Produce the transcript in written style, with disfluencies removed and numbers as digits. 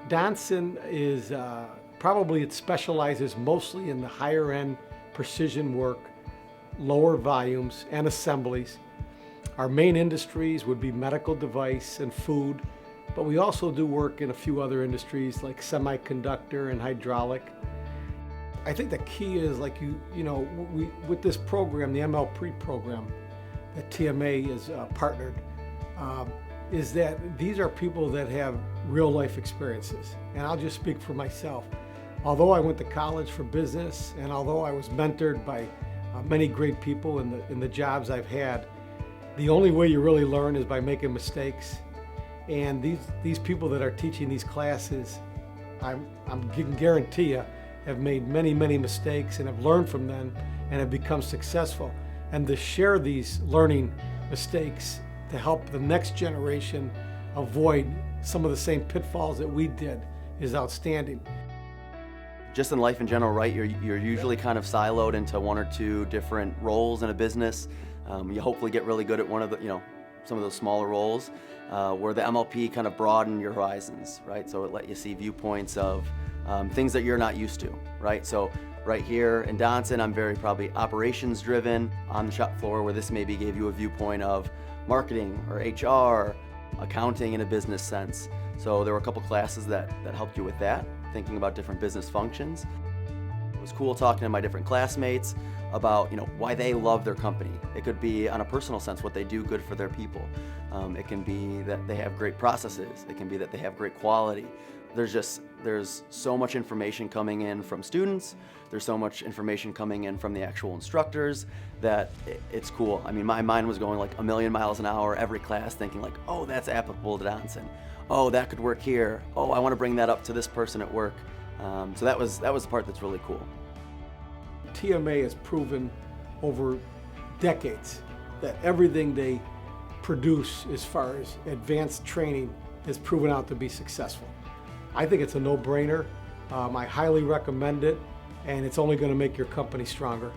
Donson is probably, it specializes mostly in the higher end precision work, lower volumes and assemblies. Our main industries would be medical device and food, but we also do work in a few other industries like semiconductor and hydraulic. I think the key is, like with this program, the MLP program that TMA is partnered, is that these are people that have real life experiences. And I'll just speak for myself. Although I went to college for business, and although I was mentored by many great people in the jobs I've had, the only way you really learn is by making mistakes. And these people that are teaching these classes, I can guarantee you, have made many, many mistakes and have learned from them and have become successful. And to share these learning mistakes to help the next generation avoid some of the same pitfalls that we did is outstanding. Just in life in general, right? You're usually kind of siloed into one or two different roles in a business. You hopefully get really good at one of the, some of those smaller roles, where the MLP kind of broaden your horizons, right? So it let you see viewpoints of things that you're not used to, right? So right here in Donson, I'm very probably operations driven on the shop floor, where this maybe gave you a viewpoint of marketing or HR, accounting in a business sense. So there were a couple classes that helped you with that, thinking about different business functions. It was cool talking to my different classmates about why they love their company. It could be on a personal sense what they do good for their people. It can be that they have great processes. It can be that they have great quality. There's so much information coming in from students. There's so much information coming in from the actual instructors that it's cool. I mean, my mind was going like a million miles an hour every class, thinking like, oh, that's applicable to Donson. Oh, that could work here. Oh, I want to bring that up to this person at work. So that was the part that's really cool. TMA has proven over decades that everything they produce as far as advanced training has proven out to be successful. I think it's a no-brainer. I highly recommend it, and it's only going to make your company stronger.